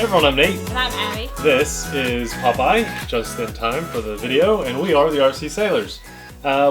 everyone, I'm Nate. And I'm Abby. This is Popeye, just in time for the video, and we are the RC Sailors.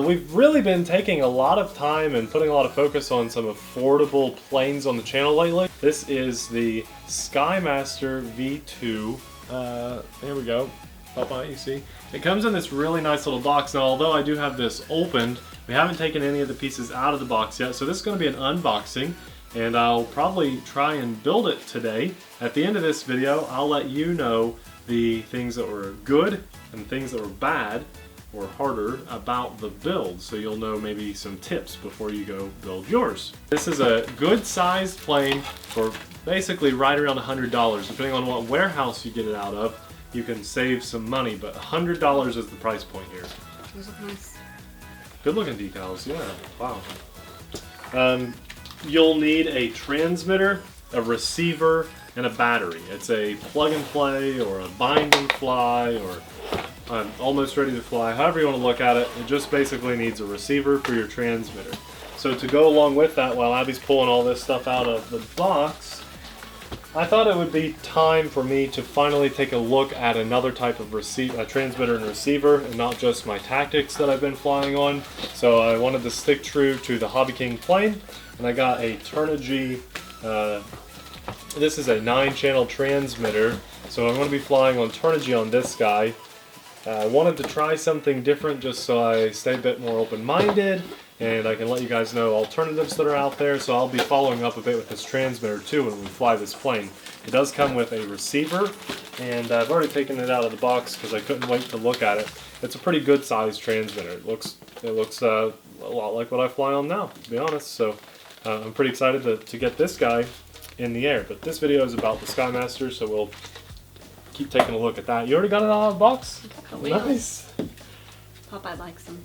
We've really been taking a lot of time and putting a lot of focus on some affordable planes on the channel lately. This is the SkyMaster V2. Here we go. Popeye, you see? It comes in this really nice little box. Now, although I do have this opened, we haven't taken any of the pieces out of the box yet, so this is going to be an unboxing. And I'll probably try and build it today. At the end of this video, I'll let you know the things that were good and things that were bad or harder about the build, so you'll know maybe some tips before you go build yours. This is a good sized plane for basically right around $100. Depending on what warehouse you get it out of, you can save some money, but $100 is the price point here. Those look nice. Good looking decals, yeah, wow. You'll need a transmitter, a receiver, and a battery. It's a plug and play or a bind and fly or almost ready to fly. However you want to look at it, it just basically needs a receiver for your transmitter. So to go along with that, while Abby's pulling all this stuff out of the box, I thought it would be time for me to finally take a look at another type of transmitter and receiver, and not just my tactics that I've been flying on. So I wanted to stick true to the HobbyKing plane, and I got a Turnigy. This is a 9-channel transmitter, so I'm going to be flying on Turnigy on this guy. I wanted to try something different just so I stay a bit more open-minded, and I can let you guys know alternatives that are out there. So I'll be following up a bit with this transmitter too when we fly this plane. It does come with a receiver, and I've already taken it out of the box because I couldn't wait to look at it. It's a pretty good sized transmitter. It looks a lot like what I fly on now, to be honest. So I'm pretty excited to get this guy in the air. But this video is about the SkyMaster, so we'll keep taking a look at that. You already got it out of the box? Nice. Popeye likes them.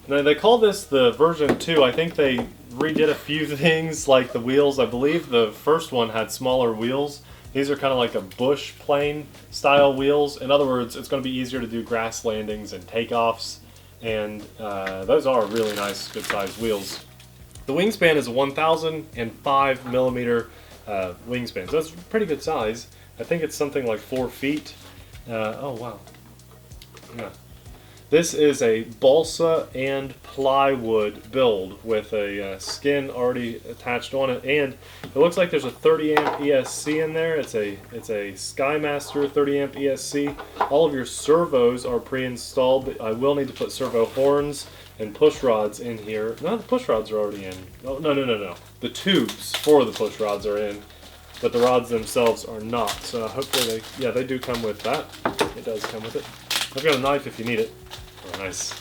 Now, they call this the version 2. I think they redid a few things, like the wheels. I believe the first one had smaller wheels. These are kind of like a bush plane style wheels. In other words, it's going to be easier to do grass landings and takeoffs, and those are really nice, good sized wheels. The wingspan is a 1,005 millimeter wingspan, so that's pretty good size. I think it's something like 4 feet. Oh wow. Yeah. This is a balsa and plywood build with a skin already attached on it, and it looks like there's a 30 amp ESC in there. It's a SkyMaster 30 amp ESC. All of your servos are pre-installed, but I will need to put servo horns and push rods in here. No, the push rods are already in. Oh, no. The tubes for the push rods are in, but the rods themselves are not. So hopefully they do come with that. It does come with it. I've got a knife if you need it. Oh, nice.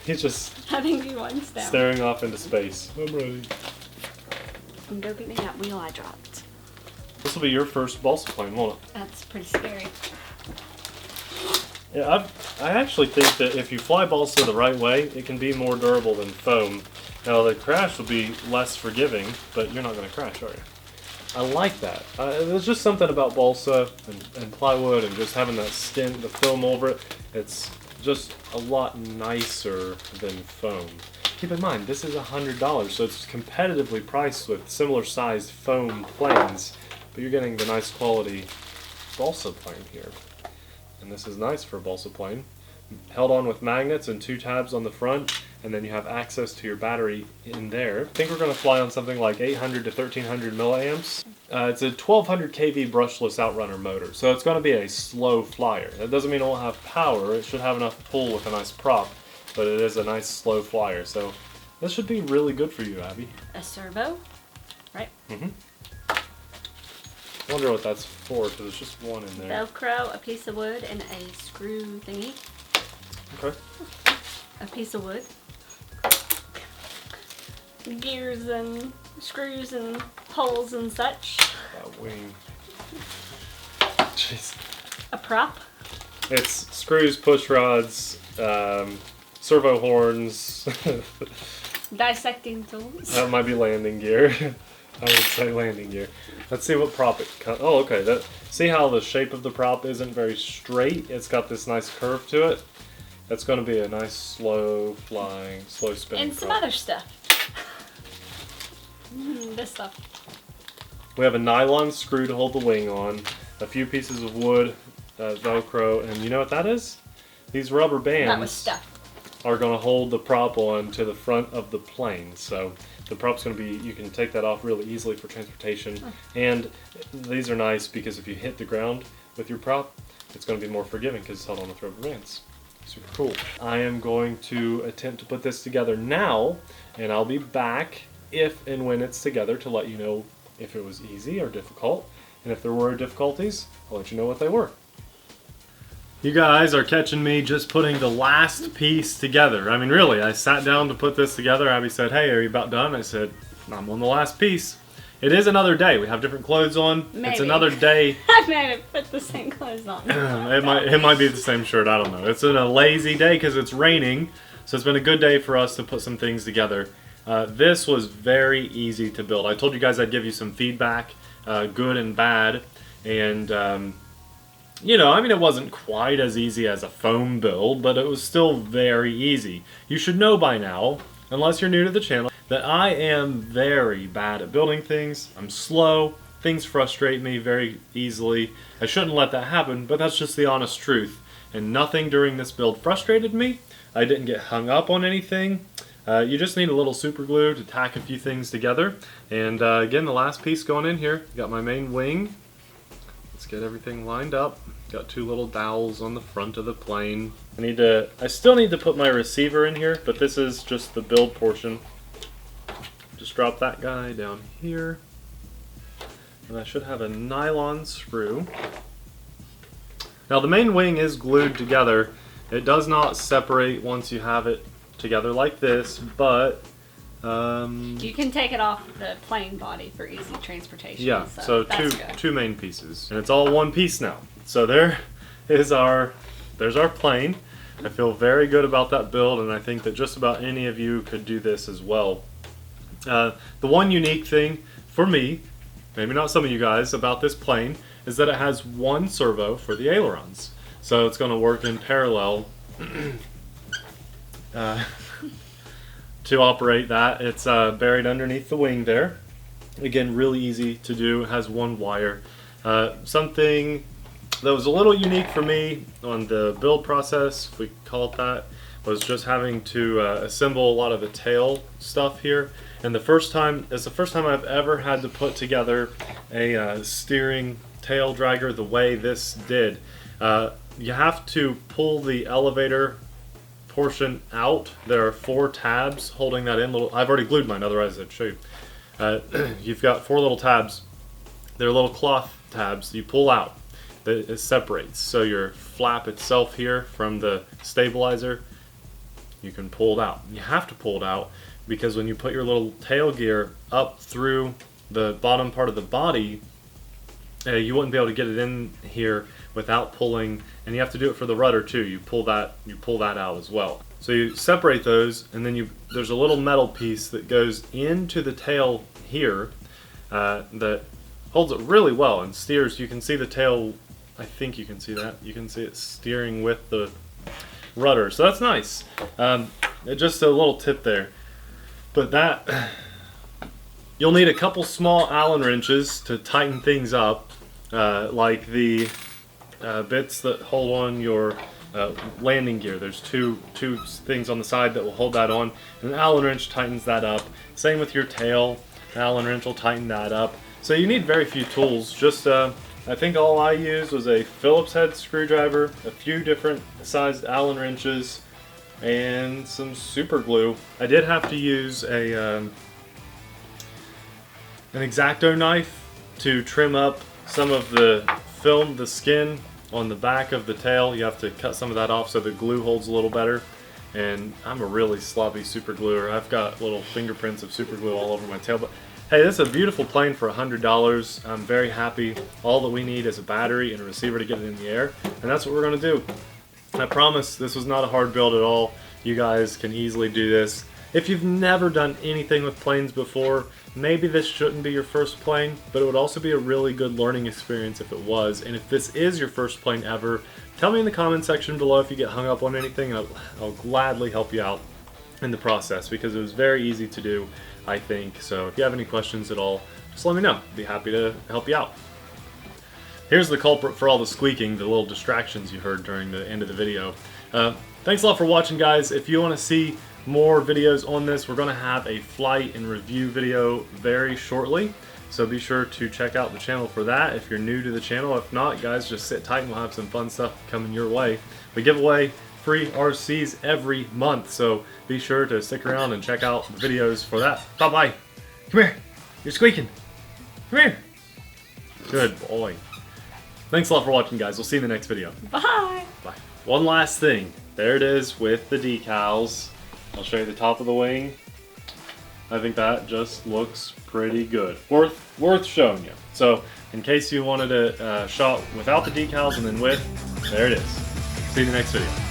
He's just staring off into space. I'm ready. I'm go get me that wheel I dropped. This will be your first balsa plane, won't it? That's pretty scary. Yeah, I actually think that if you fly balsa the right way, it can be more durable than foam. Now, the crash will be less forgiving, but you're not going to crash, are you? I like that. There's just something about balsa and plywood and just having that skin, the foam over it. It's just a lot nicer than foam. Keep in mind, this is $100, so it's competitively priced with similar sized foam planes, but you're getting the nice quality balsa plane here. And this is nice for a balsa plane. Held on with magnets and 2 tabs on the front, and then you have access to your battery in there. I think we're going to fly on something like 800 to 1300 milliamps. It's a 1200 kV brushless outrunner motor, so it's going to be a slow flyer. That doesn't mean it won't have power. It should have enough pull with a nice prop, but it is a nice slow flyer, so this should be really good for you, Abby. A servo, right? Mm-hmm. I wonder what that's for, because there's just one in there. Velcro, a piece of wood, and a screw thingy. Okay. A piece of wood. Gears and screws and holes and such. That wing. Jeez. A prop. It's screws, push rods, servo horns. Dissecting tools. That might be landing gear. I would say landing gear. Let's see what prop it comes. Oh, okay. See how the shape of the prop isn't very straight? It's got this nice curve to it. That's going to be a nice slow flying, slow spinning and some other stuff. This stuff. We have a nylon screw to hold the wing on, a few pieces of wood, Velcro, and you know what that is? These rubber bands That was stuff. are going to hold the prop on to the front of the plane. So the prop's going to be, you can take that off really easily for transportation. And these are nice because if you hit the ground with your prop, it's going to be more forgiving because it's held on with rubber bands. Super cool. I am going to attempt to put this together now, and I'll be back if and when it's together to let you know if it was easy or difficult. And if there were difficulties, I'll let you know what they were. You guys are catching me just putting the last piece together. I mean, really, I sat down to put this together. Abby said, hey, are you about done? I said, I'm on the last piece. It is another day. We have different clothes on. Maybe. It's another day. I might have put the same clothes on. It might be the same shirt. I don't know. It's been a lazy day because it's raining. So it's been a good day for us to put some things together. This was very easy to build. I told you guys I'd give you some feedback, good and bad. And, you know, I mean, it wasn't quite as easy as a foam build, but it was still very easy. You should know by now, unless you're new to the channel, that I am very bad at building things. I'm slow. Things frustrate me very easily. I shouldn't let that happen, but that's just the honest truth. And nothing during this build frustrated me. I didn't get hung up on anything. You just need a little super glue to tack a few things together. And again, the last piece going in here. Got my main wing. Let's get everything lined up. Got two little dowels on the front of the plane. I still need to put my receiver in here, but this is just the build portion. Just drop that guy down here. And I should have a nylon screw. Now the main wing is glued together. It does not separate once you have it together like this, but you can take it off the plane body for easy transportation. yeah, so that's two main pieces. And it's all one piece now. So there's our plane. I feel very good about that build, and I think that just about any of you could do this as well. The one unique thing for me, maybe not some of you guys, about this plane is that it has one servo for the ailerons. So it's going to work in parallel to operate that. It's buried underneath the wing there. Again, really easy to do. It has one wire. Something that was a little unique for me on the build process, if we call it that, was just having to assemble a lot of the tail stuff here. And it's the first time I've ever had to put together a steering tail dragger the way this did. You have to pull the elevator portion out. There are 4 tabs holding that in. I've already glued mine, otherwise I'd show you. You've got 4 little tabs. They're little cloth tabs you pull out. It separates. So your flap itself here from the stabilizer, you can pull it out. You have to pull it out because when you put your little tail gear up through the bottom part of the body, you wouldn't be able to get it in here without pulling, and you have to do it for the rudder too. You pull that out as well. So you separate those, and then there's a little metal piece that goes into the tail here that holds it really well and steers. You can see the tail. I think you can see that. You can see it steering with the rudder, so that's nice. Just a little tip there. But you'll need a couple small Allen wrenches to tighten things up, like the bits that hold on your landing gear. There's two things on the side that will hold that on, and an Allen wrench tightens that up. Same with your tail. An Allen wrench will tighten that up. So you need very few tools. Just I think all I used was a Phillips head screwdriver, a few different sized Allen wrenches, and some super glue. I did have to use an X-Acto knife to trim up some of the film, the skin on the back of the tail. You have to cut some of that off so the glue holds a little better. And I'm a really sloppy super gluer. I've got little fingerprints of super glue all over my tail. But hey, this is a beautiful plane for $100. I'm very happy. All that we need is a battery and a receiver to get it in the air, and that's what we're going to do. I promise this was not a hard build at all. You guys can easily do this. If you've never done anything with planes before, maybe this shouldn't be your first plane, but it would also be a really good learning experience if it was. And if this is your first plane ever, tell me in the comment section below if you get hung up on anything, and I'll gladly help you out in the process, because it was very easy to do, I think. So if you have any questions at all, just let me know. Be happy to help you out. Here's the culprit for all the squeaking, the little distractions you heard during the end of the video. Thanks a lot for watching, guys. If you want to see more videos on this, we're going to have a flight and review video very shortly. So be sure to check out the channel for that if you're new to the channel. If not, guys, just sit tight and we'll have some fun stuff coming your way. We give away free RCs every month, so be sure to stick around and check out the videos for that. Bye-bye. Come here. You're squeaking. Come here. Good boy. Thanks a lot for watching, guys. We'll see you in the next video. Bye. Bye. One last thing. There it is with the decals. I'll show you the top of the wing. I think that just looks pretty good. Worth showing you. So, in case you wanted a shot without the decals and then with, there it is. See you in the next video.